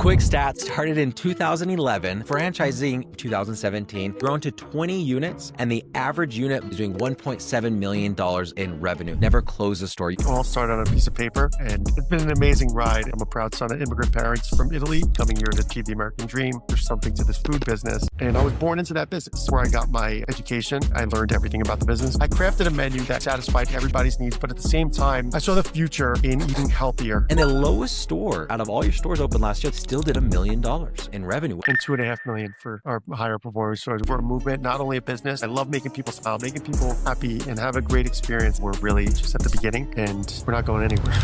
Quick stats started in 2011, franchising 2017, grown to 20 units, and the average unit is doing $1.7 million in revenue. Never closed a store. All started on a piece of paper, and it's been an amazing ride. I'm a proud son of immigrant parents from Italy, coming here to achieve the American dream. There's something to this food business, and I was born into that business where I got my education. I learned everything about the business. I crafted a menu that satisfied everybody's needs, but at the same time, I saw the future in eating healthier. And the lowest store out of all your stores open last year still did $1 million in revenue. And $2.5 million for our higher performing stores. We're a movement, not only a business. I love making people smile, making people happy, and have a great experience. We're really just at the beginning, and we're not going anywhere.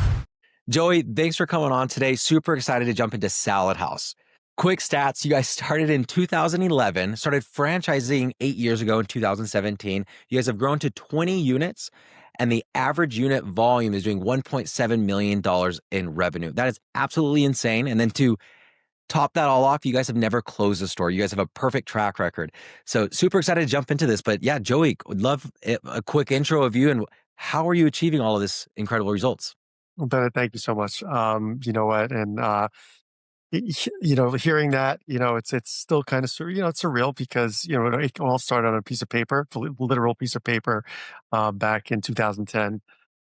Joey, thanks for coming on today. Super excited to jump into Salad House. Quick stats, you guys started in 2011, started franchising 8 years ago in 2017. You guys have grown to 20 units, and the average unit volume is doing $1.7 million in revenue. That is absolutely insane. And then to top that all off, you guys have never closed a store. You guys have a perfect track record. So super excited to jump into this. But yeah, Joey, would love a quick intro of you and how are you achieving all of this incredible results? Well, Bennett, thank you so much. You know what? And hearing that, it's still kind of it's surreal because it all started on a piece of paper, a literal piece of paper, back in 2010.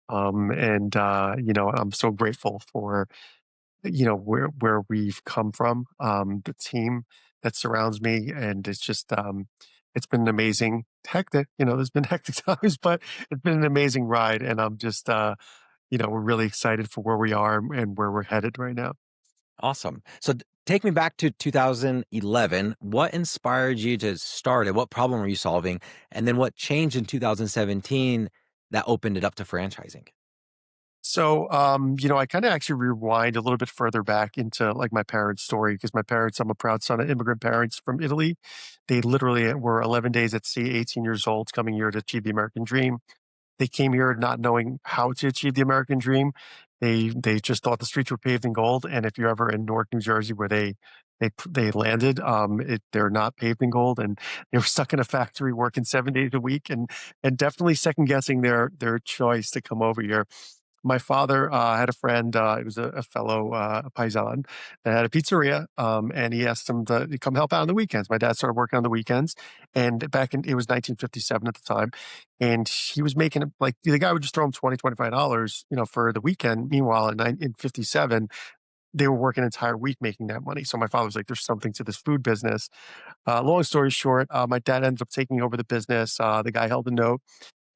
I'm so grateful for where we've come from, the team that surrounds me, and it's just it's been an amazing hectic. There's been hectic times, but it's been an amazing ride, and I'm just we're really excited for where we are and where we're headed right now. Awesome. So take me back to 2011. What inspired you to start it? What problem were you solving? And then what changed in 2017 that opened it up to franchising? So, I kind of actually rewind a little bit further back into like my parents' story because my parents, I'm a proud son of immigrant parents from Italy. They literally were 11 days at sea, 18 years old, coming here to achieve the American dream. They came here not knowing how to achieve the American dream. They just thought the streets were paved in gold. And if you're ever in Newark, New Jersey, where they landed, they're not paved in gold, and they were stuck in a factory working 7 days a week, and definitely second guessing their choice to come over here. My father had a friend, he was a fellow paisan that had a pizzeria, and he asked him to come help out on the weekends. My dad started working on the weekends, and it was 1957 at the time, and he was making like the guy would just throw him $25, for the weekend. Meanwhile, in 57, they were working an entire week making that money. So my father was like, "There's something to this food business." Long story short, my dad ended up taking over the business. The guy held a note,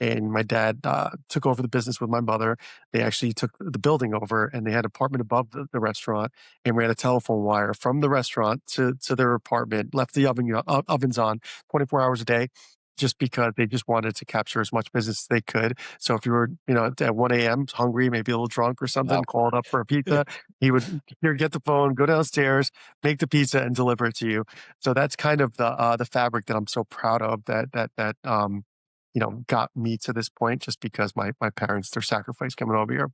and my dad took over the business with my mother. They actually took the building over, and they had an apartment above the restaurant, and ran a telephone wire from the restaurant to their apartment, left the ovens on 24 hours a day, just because they just wanted to capture as much business as they could. So if you were, at 1 a.m. hungry, maybe a little drunk or something, Wow. called up for a pizza, he would get the phone, go downstairs, make the pizza, and deliver it to you. So that's kind of the fabric that I'm so proud of, that got me to this point, just because my parents, their sacrifice coming over here.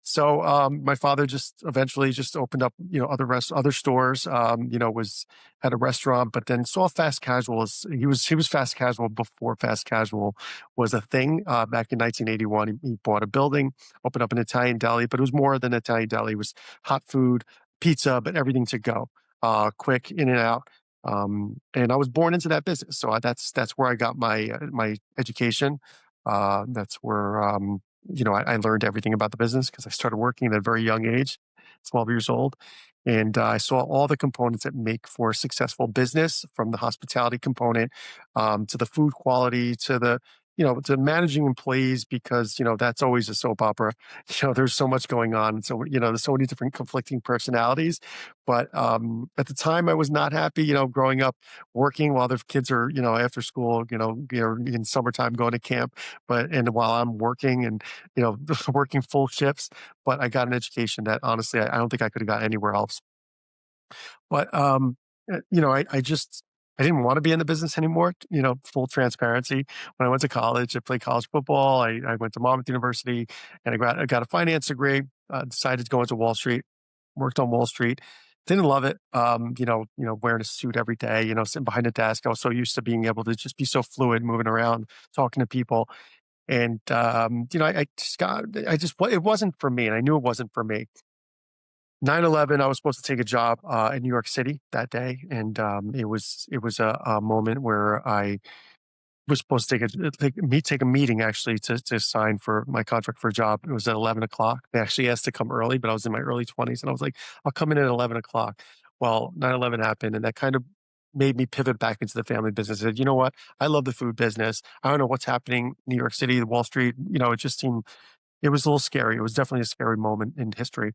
So my father just eventually just opened up, other stores. Had a restaurant, but then saw fast casual as he was fast casual before fast casual was a thing. Back in 1981, he bought a building, opened up an Italian deli, but it was more than Italian deli. It was hot food, pizza, but everything to go, quick in and out. And I was born into that business, so that's where I got my education. That's where I learned everything about the business because I started working at a very young age, 12 years old, and I saw all the components that make for a successful business, from the hospitality component, to the food quality, to managing employees, because that's always a soap opera. There's so much going on, so there's so many different conflicting personalities. But at the time, I was not happy. Growing up, working while the kids are after school, in summertime going to camp, and while I'm working and working full shifts. But I got an education that honestly, I don't think I could have got anywhere else. But I didn't want to be in the business anymore. Full transparency. When I went to college, I played college football. I went to Monmouth University, and I got a finance degree. Decided to go into Wall Street. Worked on Wall Street. Didn't love it. Wearing a suit every day. Sitting behind a desk. I was so used to being able to just be so fluid, moving around, talking to people. And it wasn't for me, and I knew it wasn't for me. 9/11, I was supposed to take a job in New York City that day, and it was a moment where I was supposed to take a meeting actually to sign for my contract for a job. It was at 11 o'clock. They actually asked to come early, but I was in my early 20s, and I was like, "I'll come in at 11 o'clock." Well, 9/11 happened, and that kind of made me pivot back into the family business. I said, "You know what? I love the food business. I don't know what's happening in New York City, Wall Street. It just seemed it was a little scary. It was definitely a scary moment in history."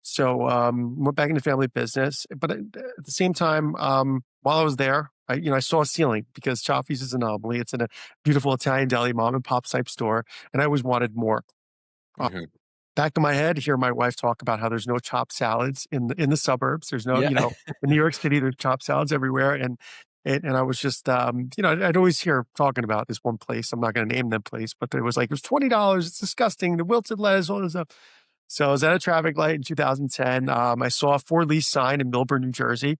So, went back into family business, but at the same time, while I was there, I saw a ceiling because Chaffee's is an anomaly. It's in a beautiful Italian deli, mom and pop type store, and I always wanted more. Uh, Mhm. Back of my head, hear my wife talk about how there's no chopped salads in the suburbs. There's no, Yeah. in New York City, there's chopped salads everywhere, and I was just, I'd always hear talking about this one place. I'm not going to name that place, but there was like, it was $20. It's disgusting. The wilted lettuce, all this stuff. So I was at a traffic light in 2010. I saw a for lease sign in Milburn, New Jersey,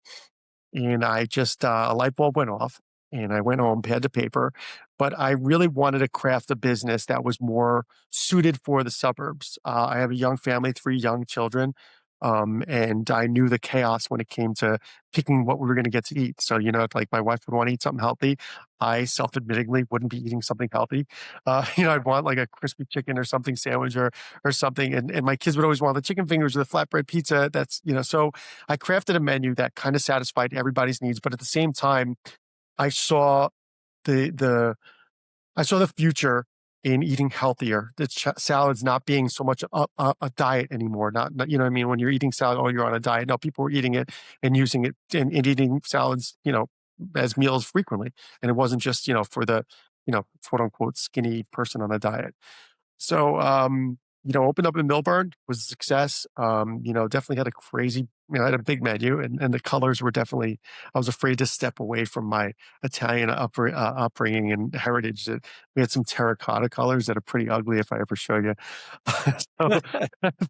and I just a light bulb went off, and I went home, pad to paper. But I really wanted to craft a business that was more suited for the suburbs. I have a young family, three young children, and I knew the chaos when it came to picking what we were going to get to eat. So like my wife would want to eat something healthy. I self-admittingly wouldn't be eating something healthy. I'd want like a crispy chicken or something sandwich or something, and my kids would always want the chicken fingers or the flatbread pizza. So I crafted a menu that kind of satisfied everybody's needs, but at the same time, I saw the I saw the future in eating healthier. The salads not being so much a diet anymore. Not you know what I mean. When you're eating salad, oh, you're on a diet. No, people were eating it and using it and eating salads, as meals frequently. And it wasn't just for the quote unquote skinny person on a diet. So, opened up in Millburn, was a success. Definitely had a crazy, I had a big menu, and the colors were definitely. I was afraid to step away from my Italian upbringing and heritage. We had some terracotta colors that are pretty ugly if I ever show you. So,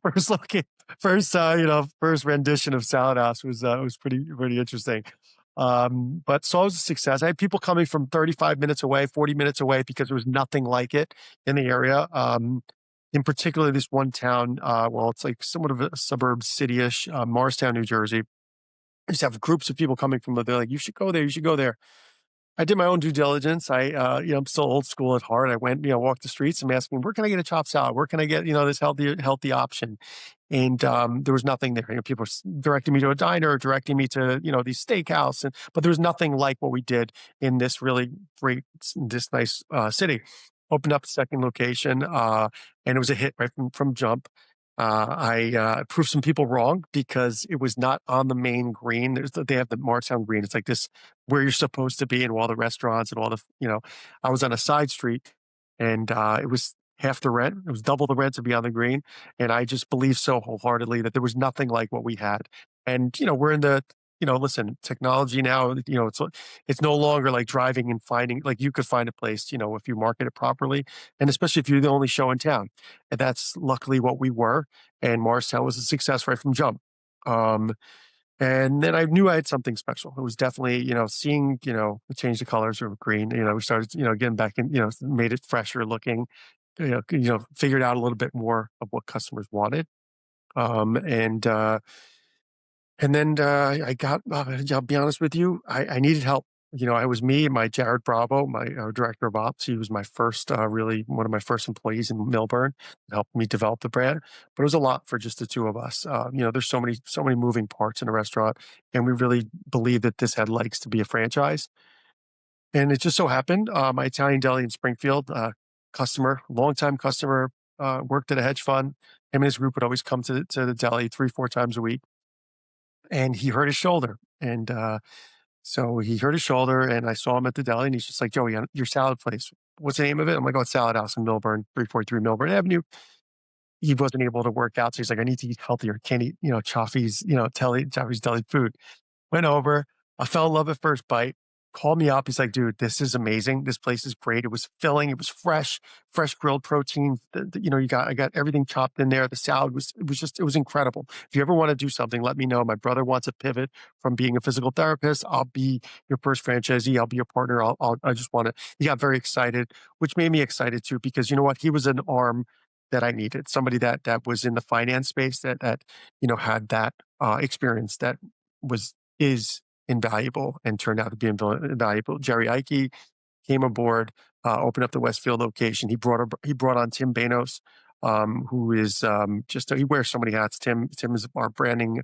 first look, first rendition of Salad House was pretty interesting. But so it was a success. I had people coming from 35 minutes away, 40 minutes away because there was nothing like it in the area. In particular, this one town, well, it's like somewhat of a suburb city-ish, Morristown, New Jersey. I used to have groups of people coming from there. They're like, you should go there. You should go there. I did my own due diligence. I'm still old school at heart. I went, walked the streets and asking, where can I get a chopped salad? Where can I get, this healthy option? And there was nothing there. People were directing me to a diner, directing me to, these steakhouse, but there was nothing like what we did in this really great, this nice city. Opened up a second location, and it was a hit right from jump. I proved some people wrong because it was not on the main green. They have the Morristown green. It's like this where you're supposed to be, and all the restaurants and all I was on a side street, and it was half the rent. It was double the rent to be on the green, and I just believe so wholeheartedly that there was nothing like what we had. And we're in the listen, technology now. It's no longer like driving and finding. Like you could find a place, if you market it properly, and especially if you're the only show in town. And that's luckily what we were. And Morristown was a success right from jump. Um, and then I knew I had something special. It was definitely, seeing, change the colors of green. We started, getting back in, made it fresher looking. Figured out a little bit more of what customers wanted. Um, and and then I got. I'll be honest with you. I needed help. I was me and my Jared Bravo, my director of ops. He was my first, really one of my first employees in Millburn. Helped me develop the brand, but it was a lot for just the two of us. There's so many moving parts in a restaurant, and we really believe that this had legs to be a franchise. And it just so happened, my Italian deli in Springfield, customer, longtime customer, worked at a hedge fund. Him and his group would always come to the deli 3-4 times a week, and he hurt his shoulder. And so he hurt his shoulder, and I saw him at the deli, and he's just like, "Joey, your salad place, what's the name of it?" I'm like, "Oh, it's Salad House in Millburn, 343 Millburn Avenue." He wasn't able to work out, so he's like, "I need to eat healthier. Can't eat, Chaffee's, Chaffee's deli food." Went over. I fell in love at first bite. Called me up. He's like, "Dude, this is amazing. This place is great. It was filling. It was fresh grilled protein. I got everything chopped in there. The salad it was incredible. If you ever want to do something, let me know. My brother wants a pivot from being a physical therapist. I'll be your first franchisee. I'll be your partner. I just want to." He got very excited, which made me excited too, because you know what? He was an arm that I needed, somebody that was in the finance space that had that experience that was is invaluable and turned out to be invaluable. Jerry Ike came aboard, opened up the Westfield location. He brought on Tim Banos, who is just he wears so many hats. Tim is our branding.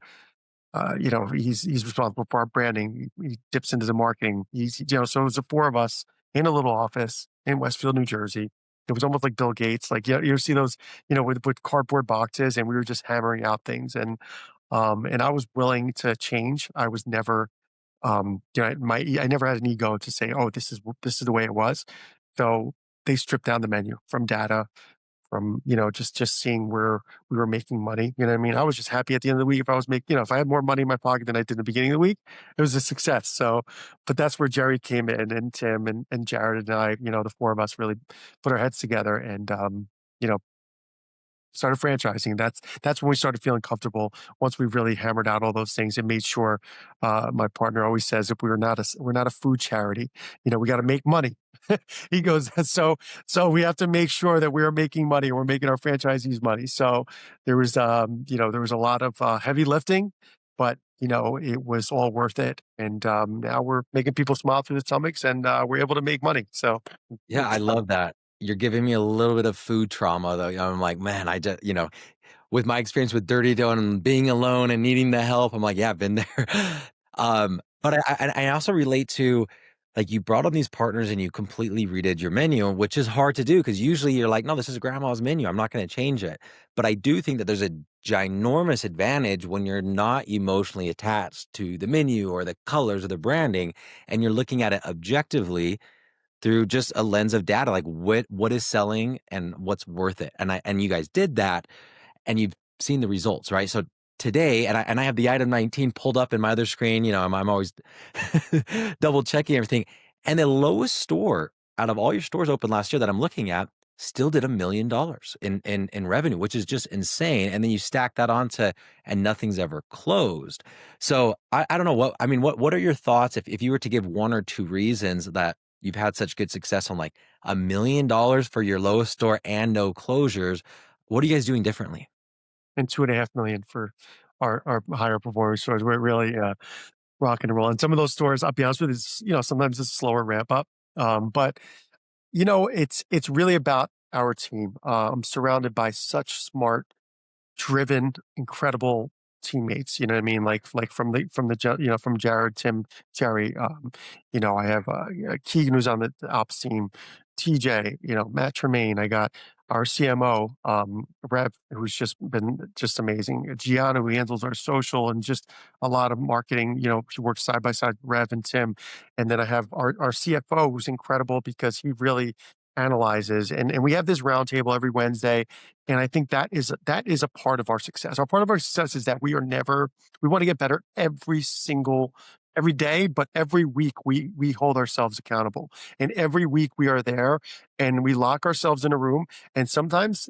He's responsible for our branding. He dips into the marketing. So it was the four of us in a little office in Westfield, New Jersey. It was almost like Bill Gates, like you see those, with cardboard boxes, and we were just hammering out things. And I was willing to change. I was never, I never had an ego to say, oh, this is the way it was. So they stripped down the menu from data, from just seeing where we were making money. You know what I mean? I was just happy at the end of the week if I was making, if I had more money in my pocket than I did in the beginning of the week, it was a success. So, but that's where Jerry came in, and Tim and Jared and I, the four of us really put our heads together and you know started franchising. That's when we started feeling comfortable. Once we really hammered out all those things and made sure, my partner always says, if we're not a food charity, we got to make money. He goes, so we have to make sure that we're making money. We're making our franchisees money. So there was a lot of heavy lifting, but it was all worth it. And now we're making people smile through the stomachs, and we're able to make money. So Yeah, I it's love that. You're giving me a little bit of food trauma, though. I'm like, man, with my experience with Dirty Dough and being alone and needing the help, I'm like, yeah, I've been there. But I also relate to, like, you brought on these partners and you completely redid your menu, which is hard to do because usually you're like, no, this is grandma's menu. I'm not going to change it. But I do think that there's a ginormous advantage when you're not emotionally attached to the menu or the colors or the branding, and you're looking at it objectively through just a lens of data, like what is selling and what's worth it. And you guys did that, and you've seen the results, right? So today, and I have the item 19 pulled up in my other screen. I'm always double checking everything. And the lowest store out of all your stores open last year that I'm looking at still did $1 million in revenue, which is just insane. And then you stack that onto, and nothing's ever closed. So I don't know what are your thoughts if you were to give one or two reasons that you've had such good success on, like, $1 million for your lowest store and no closures? What are you guys doing differently? and 2.5 million for our higher performing stores. We're really rocking and rolling. Some of those stores, I'll be honest with you, sometimes it's a slower ramp up. But it's really about our team. I'm surrounded by such smart, driven, incredible teammates. You know what I mean? Like from Jared, Tim, Jerry. I have Keegan, who's on the ops team, TJ. Matt Tremaine. I got our CMO, Rev, who's just been just amazing. Gianna, who handles our social and just a lot of marketing. She works side by side with Rev and Tim. And then I have our CFO, who's incredible because he really analyzes, and we have this roundtable every Wednesday, and I think that is a part of our success. Our part of our success is that we want to get better every day, but every week we hold ourselves accountable. And every week we are there and we lock ourselves in a room. And sometimes,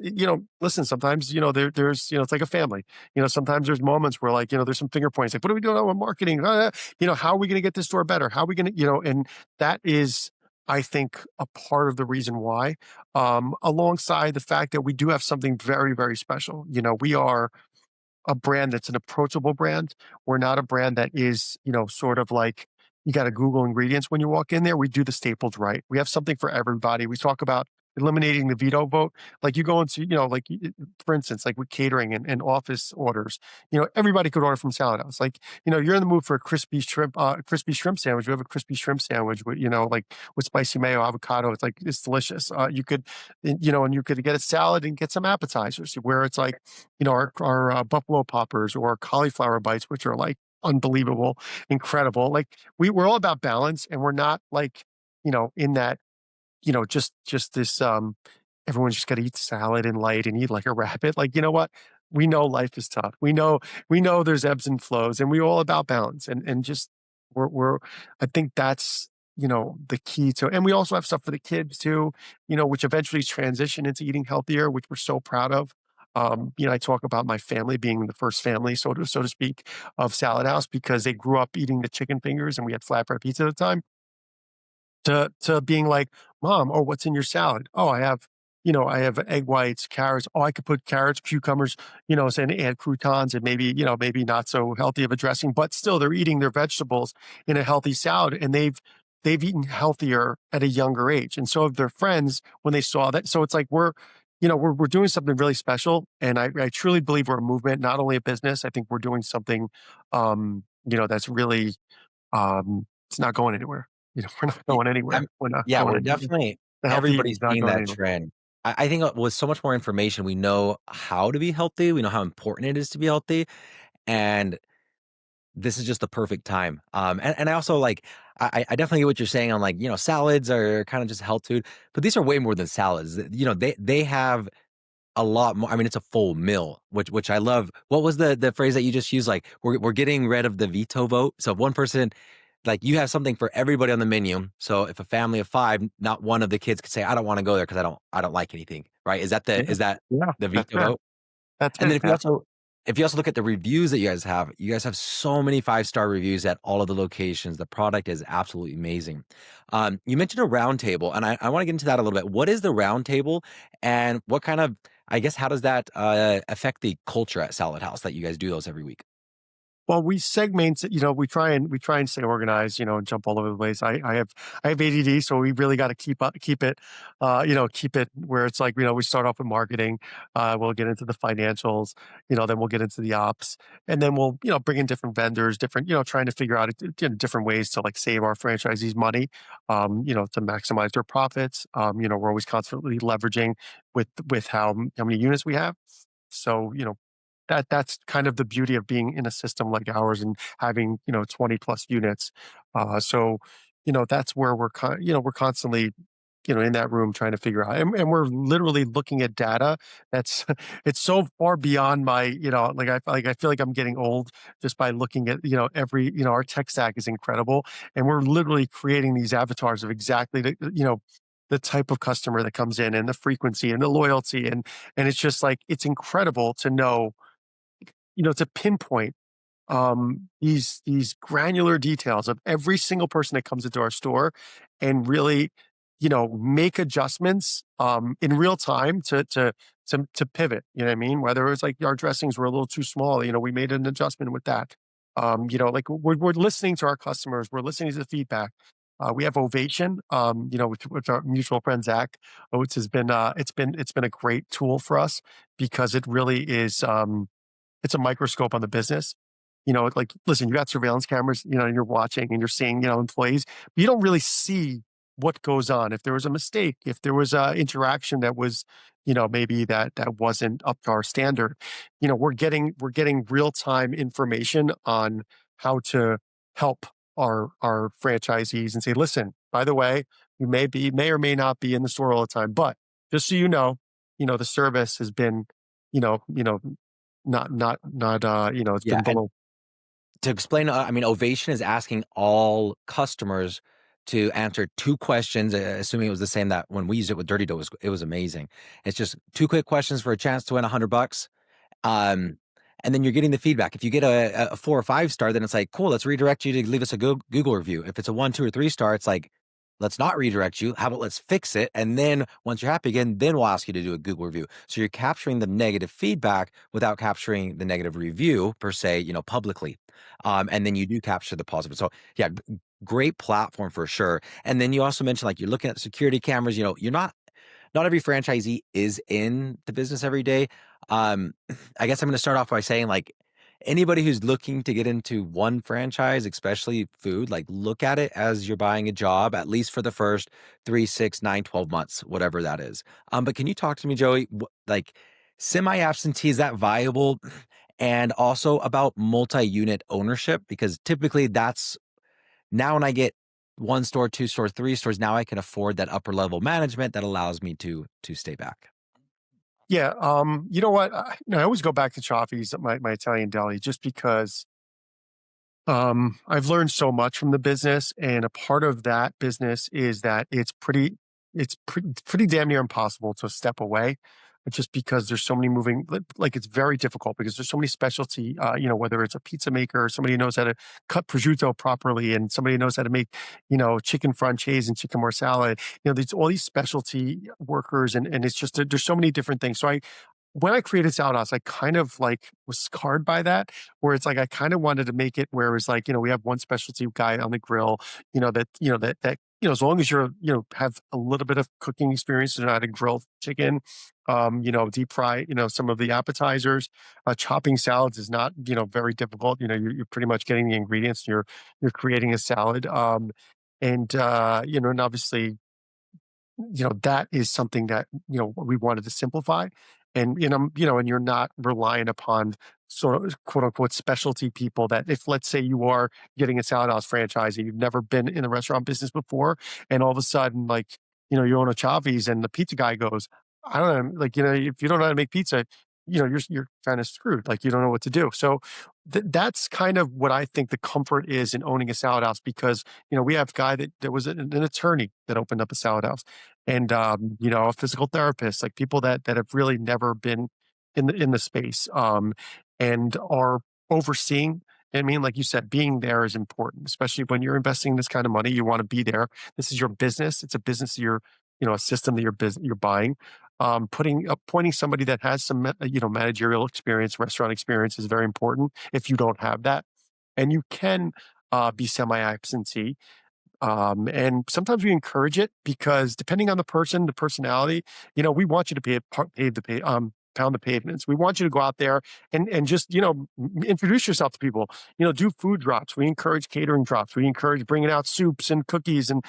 listen, sometimes, there's, it's like a family. Sometimes there's moments where, like, there's some finger points, like, what are we doing with marketing? How are we going to get this store better? How are we going to, and that is, I think, a part of the reason why, alongside the fact that we do have something very, very special. We are a brand that's an approachable brand. We're not a brand that is, sort of like you got to Google ingredients when you walk in there. We do the staples right. We have something for everybody. We talk about eliminating the veto vote. Like you go into, for instance, like with catering and office orders, everybody could order from Salad House. Like, you're in the mood for a crispy shrimp sandwich. We have a crispy shrimp sandwich with, like with spicy mayo, avocado. It's delicious. You could, and you could get a salad and get some appetizers where it's like, our buffalo poppers or cauliflower bites, which are like unbelievable, incredible. Like we're all about balance, and we're not like, in that, just this, everyone's just got to eat salad and light and eat like a rabbit. Like, you know what? We know life is tough. We know there's ebbs and flows, and we're all about balance, and just we're I think that's, the key to, and we also have stuff for the kids too, which eventually transition into eating healthier, which we're so proud of. I talk about my family being the first family, so to speak, of Salad House, because they grew up eating the chicken fingers and we had flatbread pizza at the time, to being like, "Mom, oh, what's in your salad? Oh, I have I have egg whites, carrots. Oh, I could put carrots, cucumbers, and add croutons and maybe not so healthy of a dressing, but still they're eating their vegetables in a healthy salad, and they've eaten healthier at a younger age. And so have their friends when they saw that. So it's like we're doing something really special. And I truly believe we're a movement, not only a business. I think we're doing something that's really it's not going anywhere. We're not Y going anywhere. I'm We're not Yeah, going we're anywhere. definitely The healthy eating everybody's is not seeing going that anywhere. trend. I think, with so much more information, we know how to be healthy, we know how important it is to be healthy, and this is just the perfect time. And I also like I definitely get what you're saying on, like, salads are kind of just health food, but these are way more than salads. They have a lot more. I mean, it's a full meal, which I love. What was the phrase that you just used? Like, we're getting rid of the veto vote. So if one person, like, you have something for everybody on the menu. So if a family of 5, not one of the kids could say, "I don't wanna go there because I don't like anything." Right? Yeah. Is that Yeah. the That's veto it. vote? That's And then it. Yeah. if you also look at the reviews that you guys have so many five-star reviews at all of the locations. The product is absolutely amazing. You mentioned a round table, and I wanna get into that a little bit. What is the round table, and what kind of, I guess, how does that, affect the culture at Salad House that you guys do those every week? Well, we segment, we try and stay organized, and jump all over the place. I have ADD, so we really got to keep it where it's like, we start off with marketing, we'll get into the financials, then we'll get into the ops, and then we'll, bring in different vendors, different, trying to figure out different ways to like save our franchisees money, to maximize their profits. We're always constantly leveraging with how many units we have. So, that's kind of the beauty of being in a system like ours and having, 20 plus units. So, that's where we're constantly, in that room trying to figure out, and we're literally looking at data that's it's so far beyond my, like I feel like I'm getting old just by looking at, our tech stack is incredible. And we're literally creating these avatars of exactly the type of customer that comes in and the frequency and the loyalty. And it's just like, it's incredible to know, to pinpoint these granular details of every single person that comes into our store, and really, make adjustments in real time to pivot. You know what I mean? Whether it was like our dressings were a little too small, we made an adjustment with that. Like we're listening to our customers, we're listening to the feedback. We have Ovation, with our mutual friend Zach, which has been it's been a great tool for us because it really is. It's a microscope on the business. Like, listen, you got surveillance cameras, and you're watching and you're seeing, employees, but you don't really see what goes on. If there was a mistake, if there was a interaction that was, maybe that wasn't up to our standard, we're getting real-time information on how to help our franchisees and say, listen, by the way, you may or may not be in the store all the time, but just so the service has been, you know, you know, it's Yeah, been and below. to explain, I mean, Ovation is asking all customers to answer 2 questions, assuming it was the same that when we used it with Dirty Dough, it was amazing. It's just 2 quick questions for a chance to win $100. Um, and then you're getting the feedback. If you get a 4 or 5 star, then it's like, cool, let's redirect you to leave us a Google review. If it's a 1, 2, or 3 star, it's like, let's not redirect you. How about let's fix it? And then once you're happy again, then we'll ask you to do a Google review. So you're capturing the negative feedback without capturing the negative review per se, publicly. And then you do capture the positive. So yeah, great platform for sure. And then you also mentioned, like, you're looking at the security cameras. You're not every franchisee is in the business every day. Um, I guess I'm going to start off by saying, like, anybody who's looking to get into one franchise, especially food, like, look at it as you're buying a job, at least for the first 3, 6, 9, 12 months, whatever that is. But can you talk to me, Joey? Like, semi-absentee, is that viable? And also about multi-unit ownership, because typically that's, now when I get 1 store, 2 store, 3 stores, now I can afford that upper level management that allows me to stay back. Yeah, you know what? I always go back to Chaffee's, my Italian deli, just because I've learned so much from the business, and a part of that business is that it's pretty damn near impossible to step away. just because there's so many moving, like it's very difficult because there's so many specialty, whether it's a pizza maker or somebody who knows how to cut prosciutto properly and somebody who knows how to make, chicken franchise and chicken marsala. There's all these specialty workers, and it's just there's so many different things. So when I created Salad House, I kind of like was scarred by that, where it's like I kind of wanted to make it where it was like, we have one specialty guy on the grill, as long as have a little bit of cooking experience and know how to grill chicken, deep fry, some of the appetizers, chopping salads is not, very difficult. You're pretty much getting the ingredients. You're creating a salad. And obviously that is something that, we wanted to simplify. And you're not relying upon sort of quote unquote specialty people that if let's say you are getting a salad house franchise and you've never been in the restaurant business before, and all of a sudden, like, you own a Chavi's and the pizza guy goes, I don't know, like, if you don't know how to make pizza, you're kind of screwed. Like you don't know what to do. So that's kind of what I think the comfort is in owning a salad house because we have a guy that was an attorney that opened up a salad house, and a physical therapist, like people that have really never been in the space, and are overseeing. I mean, like you said, being there is important, especially when you're investing this kind of money. You want to be there. This is your business. It's a business that a system that you're buying. Appointing somebody that has some, managerial experience, restaurant experience is very important. If you don't have that, and you can be semi-absentee, and sometimes we encourage it because depending on the person, the personality, we want you to pound the pavements. We want you to go out there and just, introduce yourself to people, do food drops. We encourage catering drops. We encourage bringing out soups and cookies and,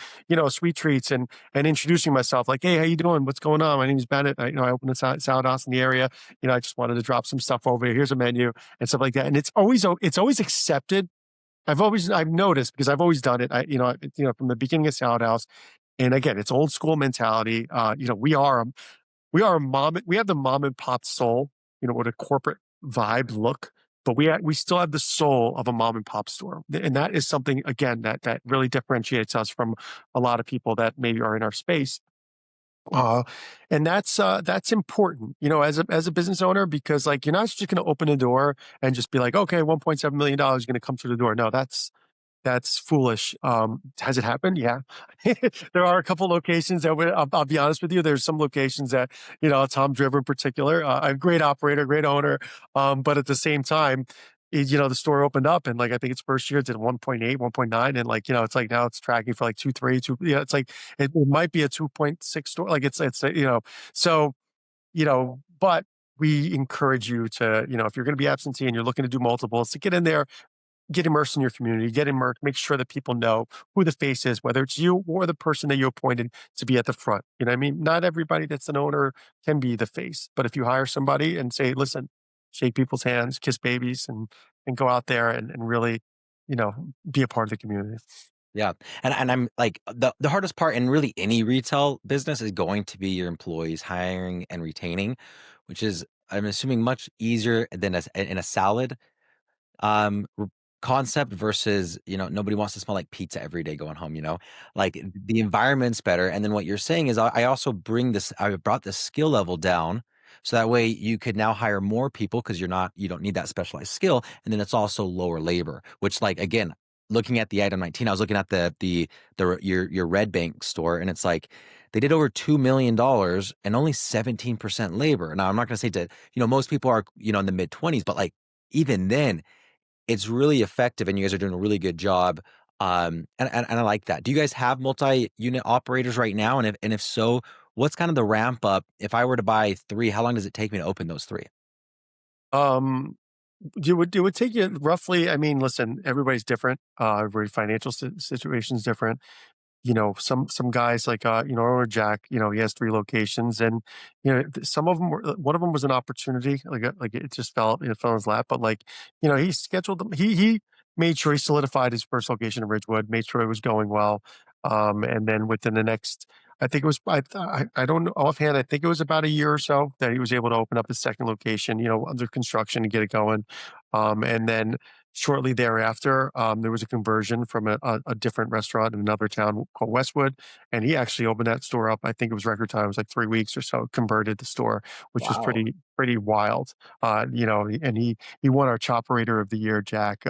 sweet treats and introducing myself like, hey, how you doing? What's going on? My name is Bennett. I opened a salad house in the area. I just wanted to drop some stuff over here. Here's a menu and stuff like that. And it's always accepted. I've noticed because I've always done it. From the beginning of Salad House, and again, it's old school mentality. We have the mom and pop soul, with a corporate vibe look, but we still have the soul of a mom and pop store, and that is something again that really differentiates us from a lot of people that maybe are in our space. Uh, and that's important, as a business owner, because like you're not just going to open a door and just be like, okay, $1.7 million is going to come through the door. No, that's foolish. Has it happened? Yeah. There are a couple locations that I'll be honest with you. There's some locations that, Tom Driver in particular, a great operator, great owner. But at the same time, the store opened up and like, I think its first year it did 1.8, 1.9. And like, it's like now it's tracking for like 2.3, it's like, it might be a 2.6 store. Like so, but we encourage you to, if you're going to be absentee and you're looking to do multiples, to get in there, get immersed in your community, get immersed, make sure that people know who the face is, whether it's you or the person that you appointed to be at the front. You know what I mean? Not everybody that's an owner can be the face, but if you hire somebody and say, listen, shake people's hands, kiss babies, and go out there and really, be a part of the community. Yeah. And I'm like the hardest part in really any retail business is going to be your employees hiring and retaining, which is I'm assuming much easier than in a salad r- concept versus, nobody wants to smell like pizza every day going home, like the environment's better. And then what you're saying is I also I brought the skill level down. So that way you could now hire more people because you don't need that specialized skill. And then it's also lower labor, which like, again, looking at the item 19, I was looking at your Red Bank store and it's like, they did over $2 million and only 17% labor. Now I'm not going to say that, most people are, in the mid 20s, but like, even then it's really effective and you guys are doing a really good job. And I like that. Do you guys have multi-unit operators right now? And if so, what's kind of the ramp up? If I were to buy 3, how long does it take me to open those 3? Um, it would take you roughly, I mean, listen, everybody's different. Everybody's financial situation is different. Some guys like, or Jack, he has 3 locations and, some of them one of them was an opportunity, like it just fell in his lap. But like, he scheduled them. He made sure he solidified his first location in Ridgewood, made sure it was going well. And then within the next, I think it was, I don't know offhand, I think it was about a year or so that he was able to open up his second location, under construction and get it going. And then, shortly thereafter, there was a conversion from a different restaurant in another town called Westwood, and he actually opened that store up. I think it was record time. It was like 3 weeks or so. Converted the store, which was Wow. pretty wild. And he won our Choperator of the Year, Jack.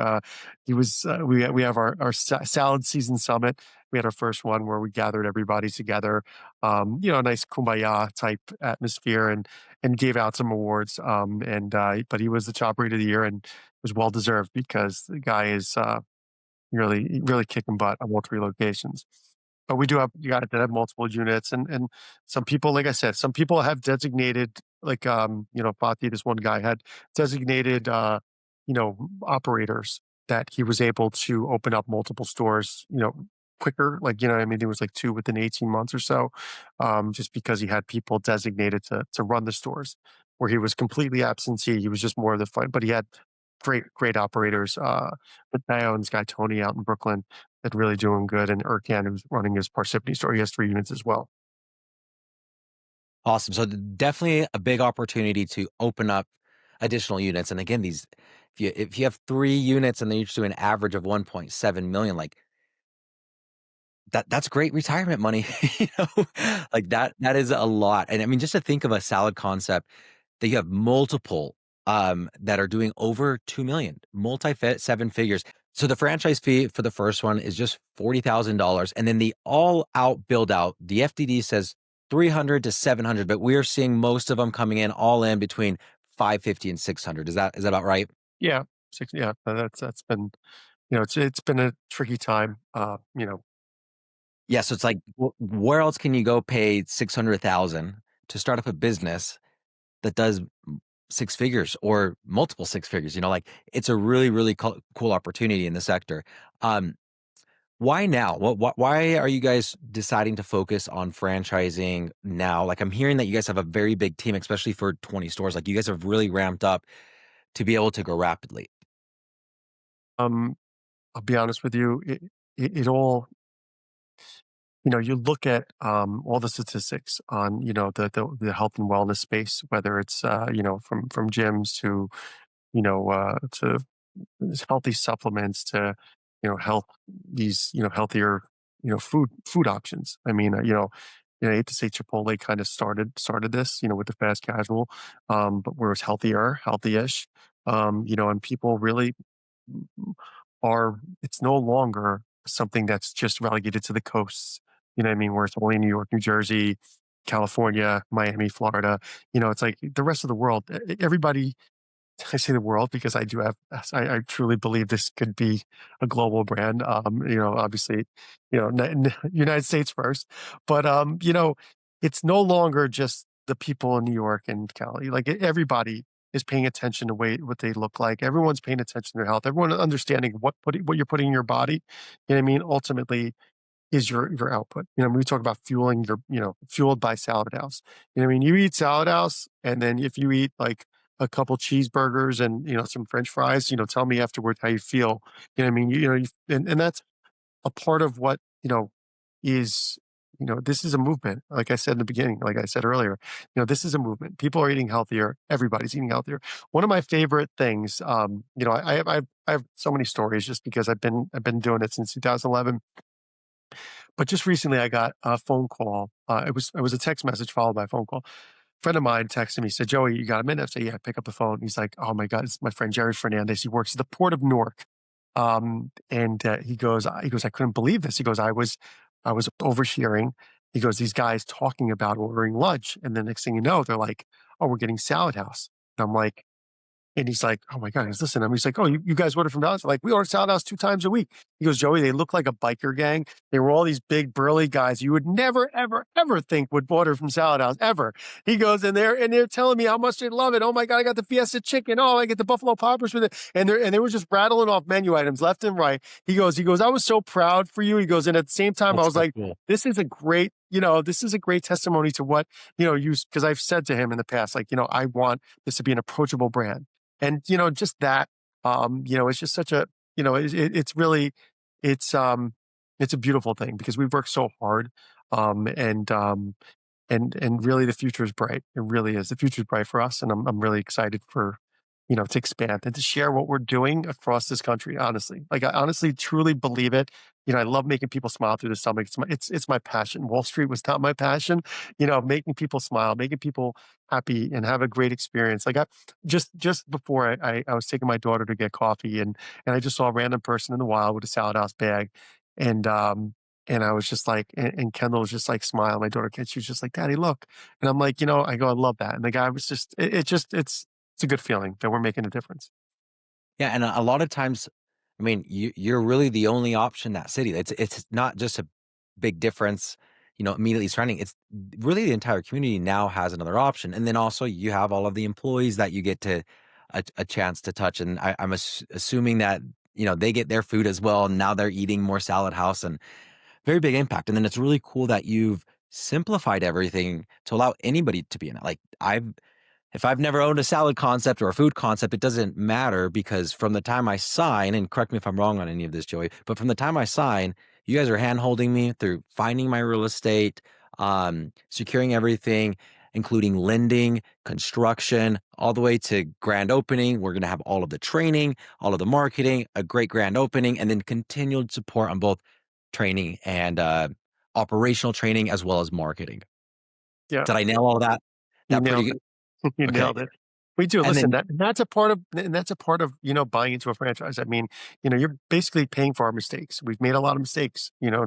He was we have our salad season summit. We had our first one where we gathered everybody together, a nice kumbaya type atmosphere, and gave out some awards. But he was the Chopper of the Year, and was well deserved because the guy is really kicking butt on all three locations. But we do have you got to have multiple units, and some people, like I said, some people have designated, like, Fati, this one guy had designated operators that he was able to open up multiple stores, quicker. Like, what I mean, it was like two within 18 months or so, just because he had people designated to run the stores. Where he was completely absentee, he was just more of the fun, but he had great operators. Mateo and this guy Tony out in Brooklyn that really doing good, and Erkan, who's running his Parsippany store, he has 3 units as well. Awesome. So definitely a big opportunity to open up additional units. And again, these if you have 3 units and then you just do an average of 1.7 million, like that's great retirement money. Like that is a lot. And I mean, just to think of a salad concept that you have multiple that are doing over 2 million, seven figures. So the franchise fee for the first one is just $40,000. And then the all out build out, the FDD says 300 to 700, but we're seeing most of them coming in all in between 550 and 600. Is that about right? Yeah, six. Yeah, that's been, it's been a tricky time. Yeah. So it's like, where else can you go pay 600,000 to start up a business that does six figures or multiple six figures? Like it's a really, really cool opportunity in the sector. Um, Why now? Why are you guys deciding to focus on franchising now? Like I'm hearing that you guys have a very big team, especially for 20 stores. Like you guys have really ramped up to be able to grow rapidly. um, I'll be honest with you, it all, you look at all the statistics on, the health and wellness space, whether it's from gyms to there's healthy supplements to, health these, healthier, food options. I mean, I hate to say Chipotle kind of started this, with the fast casual, but where it's healthy-ish, and people really are. It's no longer something that's just relegated to the coasts. You know what I mean? Where it's only New York, New Jersey, California, Miami, Florida. It's like the rest of the world. Everybody, I say the world because I do have, I truly believe this could be a global brand. Obviously, United States first, but it's no longer just the people in New York and Cali. Like everybody is paying attention to what they look like. Everyone's paying attention to their health. Everyone understanding what you're putting in your body. You know what I mean? Ultimately, is your output. When we talk about fueling fueled by Salad House. I mean? You eat Salad House, and then if you eat like a couple cheeseburgers and, some French fries, tell me afterwards how you feel. I mean? And that's a part of what, is, this is a movement. Like I said in the beginning, like I said earlier, this is a movement. People are eating healthier. Everybody's eating healthier. One of my favorite things, I have so many stories just because I've been doing it since 2011. But just recently, I got a phone call. It was a text message followed by a phone call. Friend of mine texted me, said, "Joey, you got a minute?" I said, "Yeah." Pick up the phone. He's like, "Oh my god, it's my friend Jerry Fernandez. He works at the port of Newark." And he goes, "I couldn't believe this." He goes, "I was overhearing." He goes, "These guys talking about ordering lunch, and the next thing you know, they're like, 'Oh, we're getting Salad House.'" And I'm like, and he's like, "Oh my god!" He's listening. He's like, "Oh, you guys order from Dallas?" I'm like, "We order Salad House 2 times a week." He goes, "Joey, they look like a biker gang. They were all these big burly guys you would never, ever, ever think would order from Salad House ever." He goes, and they're telling me how much they love it. "Oh my god, I got the Fiesta chicken. Oh, I get the buffalo poppers with it." And they were just rattling off menu items left and right. He goes, "I was so proud for you." He goes, and at the same time, I That's was so like, cool. this is a great testimony to what, you, because I've said to him in the past, like, I want this to be an approachable brand. And, just that, it's just such a, it's really, it's, it's a beautiful thing because we've worked so hard. Um, and, um, and really the future is bright. It really is. The future is bright for us. And I'm really excited for, to expand and to share what we're doing across this country, honestly. Like, I honestly truly believe it. I love making people smile through the stomach. It's my passion. Wall Street was not my passion. Making people smile, making people happy and have a great experience. Like, just before I was taking my daughter to get coffee, and I just saw a random person in the wild with a Salad House bag. And and I was just like, and Kendall was just like smiling. My daughter, she was just like, "Daddy, look." And I'm like, I go, "I love that." And the guy was just, it's a good feeling that we're making a difference. Yeah, and a lot of times, I mean, you're really the only option in that city. It's not just a big difference, immediately surrounding. It's really the entire community now has another option, and then also you have all of the employees that you get to a chance to touch, and I'm assuming that they get their food as well. And now they're eating more Salad House, and very big impact. And then it's really cool that you've simplified everything to allow anybody to be in it. Like if I've never owned a salad concept or a food concept, it doesn't matter because from the time I sign, and correct me if I'm wrong on any of this, Joey, but from the time I sign, you guys are hand holding me through finding my real estate, securing everything, including lending, construction, all the way to grand opening. We're going to have all of the training, all of the marketing, a great grand opening, and then continued support on both training and operational training as well as marketing. Yeah, Did I nail all of that? you That pretty nailed good? it. You Okay. nailed it. We do. And Listen, then that's a part of, buying into a franchise. I mean, you're basically paying for our mistakes. We've made a lot of mistakes, no,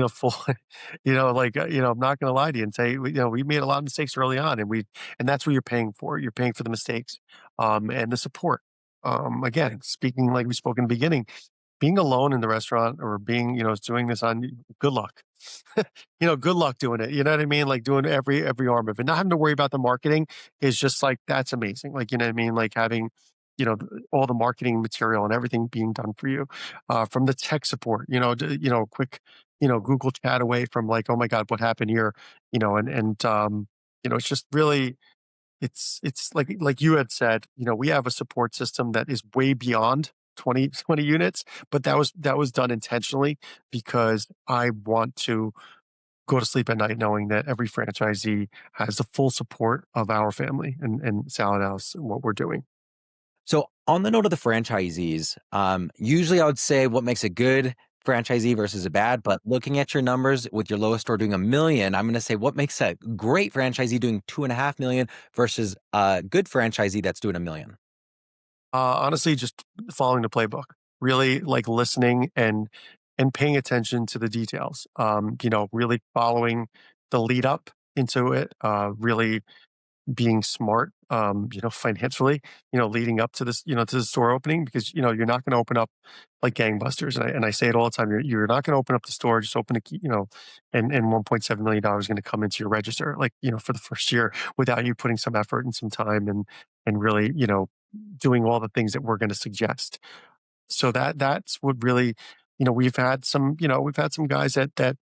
full, like, I'm not going to lie to you and say, we made a lot of mistakes early on, and that's what you're paying for. You're paying for the mistakes, and the support. Again, speaking like we spoke in the beginning, being alone in the restaurant or being, doing this on good luck. Good luck doing it. You know what I mean? Like doing every arm of it. Not having to worry about the marketing is just like that's amazing. Like, you know what I mean? Like having, all the marketing material and everything being done for you. From the tech support, quick, Google chat away from like, oh my God, what happened here? It's just really it's like you had said, we have a support system that is way beyond 20 units, but that was done intentionally because I want to go to sleep at night knowing that every franchisee has the full support of our family and Salad House and what we're doing. so on the note of the franchisees, usually I would say what makes a good franchisee versus a bad, but looking at your numbers with your lowest store doing 1 million, I'm going to say what makes a great franchisee doing 2.5 million versus a good franchisee that's doing 1 million. Honestly, just following the playbook, really like listening and paying attention to the details. Really following the lead up into it, really being smart, financially, leading up to this, to the store opening because you're not going to open up like gangbusters, and I say it all the time. You're not going to open up the store, just open a key, and $1.7 million is going to come into your register, like for the first year without you putting some effort and some time and really doing all the things that we're going to suggest. So that's what really, we've had some guys that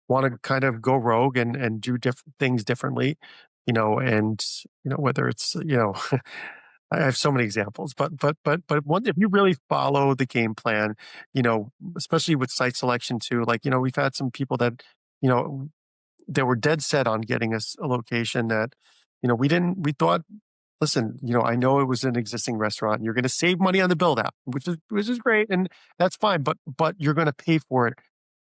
want to kind of go rogue and do different things differently, and whether it's I have so many examples, but one if you really follow the game plan, especially with site selection too, like we've had some people that you know they were dead set on getting us a location that we thought, listen, I know it was an existing restaurant. You're going to save money on the build out, which is great, and that's fine. But you're going to pay for it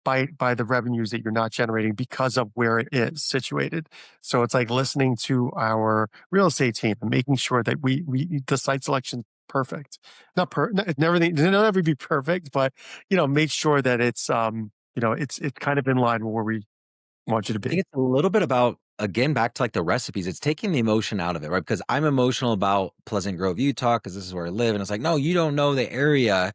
by the revenues that you're not generating because of where it is situated. So it's like listening to our real estate team and making sure that we the site selection perfect. It it'll never be perfect, but make sure that it's kind of in line with where we want you to I think be. it's a little bit about, again, back to like the recipes. It's taking the emotion out of it, right? Because I'm emotional about Pleasant Grove, Utah, because this is where I live. And it's like, no, you don't know the area.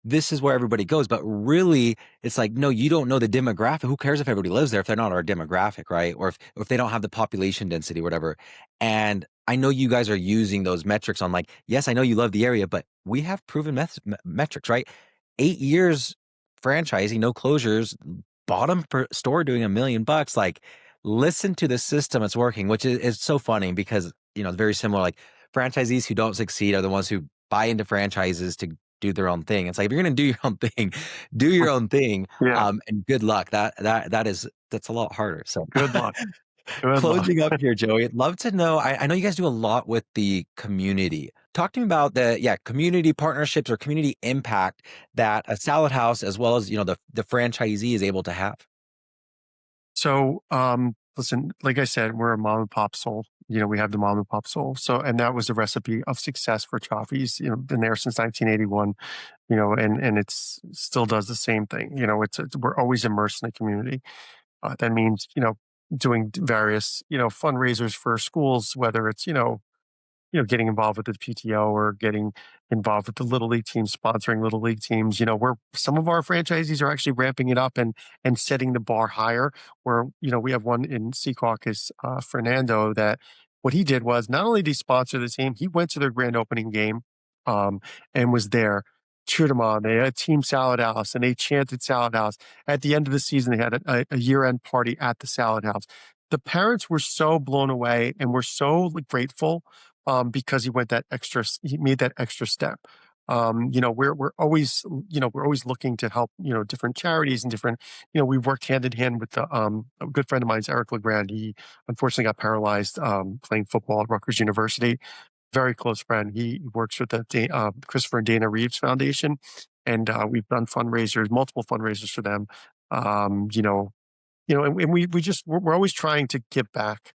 This is where everybody goes. But really, it's like, no, you don't know the demographic. Who cares if everybody lives there if they're not our demographic, right? Or if they don't have the population density, whatever. And I know you guys are using those metrics on like, yes, I know you love the area, but we have proven metrics, right? 8 years franchising, no closures, bottom per store doing $1 million. Like, listen to the system it's working, which is so funny because it's very similar. Like franchisees who don't succeed are the ones who buy into franchises to do their own thing. It's like if you're gonna do your own thing, do your own thing. Yeah. And good luck. That's a lot harder. So Good luck. Good luck. closing up here, Joey, I'd love to know. I know you guys do a lot with the community. Talk to me about the community partnerships or community impact that a salad house, as well as the franchisee, is able to have. So, listen, like I said, we're a mom and pop soul. We have the mom and pop soul. So, and that was the recipe of success for Chaffee's. Been there since 1981. And it's still does the same thing. We're always immersed in the community. That means doing various fundraisers for schools, whether it's getting involved with the PTO or getting involved with the little league teams, sponsoring little league teams. Where some of our franchisees are actually ramping it up and setting the bar higher. Where we have one in Secaucus, Fernando, that what he did was not only did he sponsor the team, he went to their grand opening game, um, and was there. Cheered them on. They had Team Salad House and they chanted Salad House. At the end of the season, they had a year-end party at the Salad House. The parents were so blown away and were so grateful, because he made that extra step. We're always, we're always looking to help, different charities and different, we've worked hand in hand with a good friend of mine's, Eric LeGrand. He unfortunately got paralyzed, playing football at Rutgers University. Very close friend. He works with the Christopher and Dana Reeves Foundation, and we've done fundraisers, multiple fundraisers for them. Um, you know, and we're always trying to give back,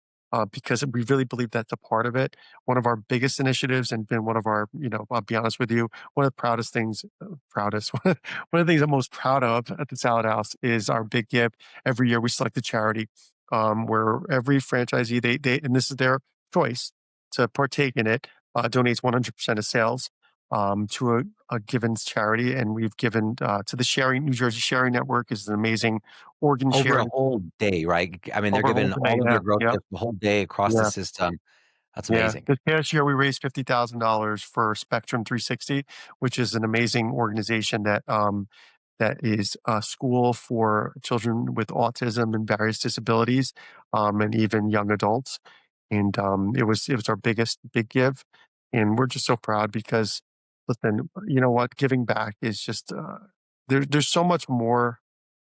because we really believe that's a part of it. One of our biggest initiatives, and been one of our, I'll be honest with you, one of the proudest things, one of the things I'm most proud of at the Salad House is our big give. Every year we select a charity, where every franchisee, and this is their choice to partake in it, donates 100% of sales, to a given charity. And we've given, to the New Jersey Sharing Network, is an amazing organ Over a sharing whole day, right? I mean, they're over a whole giving day. all of Yeah, their growth yeah, tips the whole day across the yeah, system. That's yeah. amazing. This past year, we raised $50,000 for Spectrum 360, which is an amazing organization that is a school for children with autism and various disabilities, and even young adults. And it was our biggest big give, and we're just so proud because, listen, you know what, giving back is just, there's so much more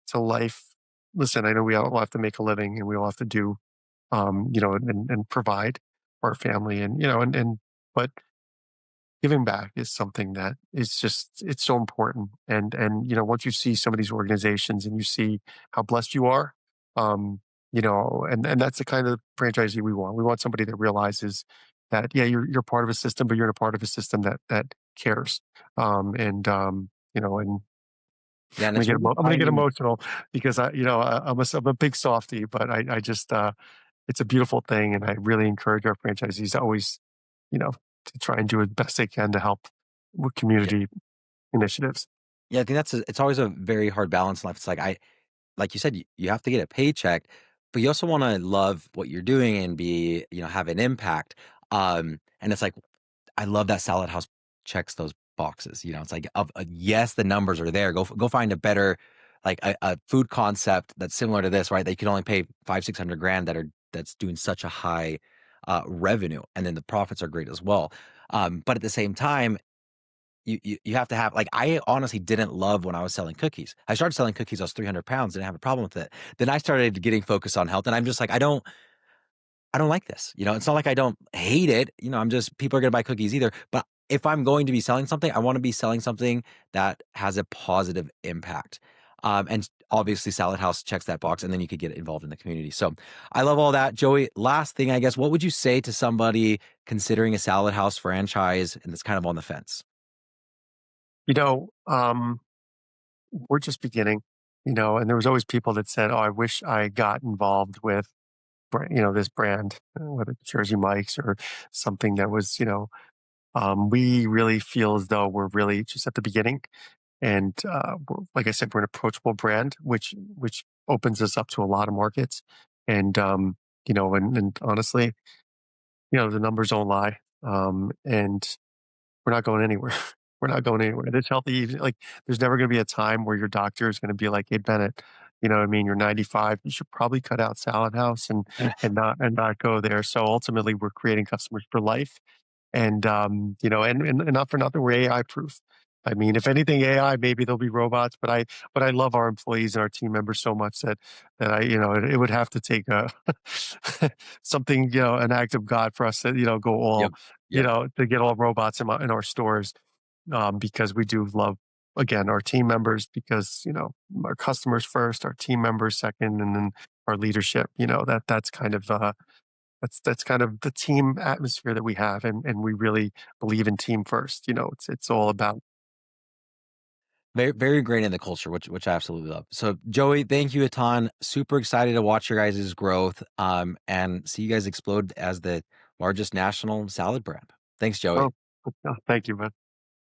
to life. Listen, I know we all have to make a living, and we all have to do, and provide for our family, and but giving back is something that is just, it's so important. And once you see some of these organizations and you see how blessed you are, and that's the kind of franchisee we want. We want somebody that realizes that, yeah, you're part of a system, but you're a part of a system that cares. And Yeah, and it's really I'm gonna get finding. emotional because I'm a big softie, but I just, it's a beautiful thing, and I really encourage our franchisees to always, you know, to try and do as best they can to help with Yeah, community initiatives. yeah, I think it's always a very hard balance in life. It's like you said, you have to get a paycheck, but you also want to love what you're doing and be, have an impact. And it's like, I love that Salad House checks those boxes. It's like, yes, the numbers are there. Go find a better, like a food concept that's similar to this, right? That you can only pay 500-600 grand that's doing such a high revenue, and then the profits are great as well. But at the same time, you have to have, like, I honestly didn't love when I was selling cookies. I started selling cookies, I was 300 pounds, didn't have a problem with it. Then I started getting focused on health, and I'm just like, I don't like this. It's not like I don't hate it. I'm just, people are gonna buy cookies either. But if I'm going to be selling something, I want to be selling something that has a positive impact. And obviously Salad House checks that box, and then you could get involved in the community. So I love all that. Joey, last thing, I guess, what would you say to somebody considering a Salad House franchise and that's kind of on the fence? You know, um, we're just beginning, and there was always people that said, "Oh, I wish I got involved with, this brand, whether it's Jersey Mike's or something that was, we really feel as though we're really just at the beginning." And, like I said, we're an approachable brand, which opens us up to a lot of markets. And, and honestly, the numbers don't lie. And we're not going anywhere. We're not going anywhere. This healthy eating, like, there's never going to be a time where your doctor is going to be like, "Hey, Bennett, you know what I mean? You're 95. You should probably cut out Salad House and not go there." So ultimately, we're creating customers for life. And, and not for nothing, we're AI proof. I mean, if anything, AI, maybe there'll be robots, but I love our employees and our team members so much that it would have to take a something, an act of God for us to, go all, Yep. you Yeah. know, to get all robots in our stores, because we do love, again, our team members because, you know, our customers first, our team members second, and then our leadership, you know, that's kind of, that's kind of the team atmosphere that we have, and we really believe in team first, you know, it's all about. Very, very ingrained in the culture, which I absolutely love. So, Joey, thank you a ton. Super excited to watch your guys' growth, and see you guys explode as the largest national salad brand. Thanks, Joey. Oh, thank you, man.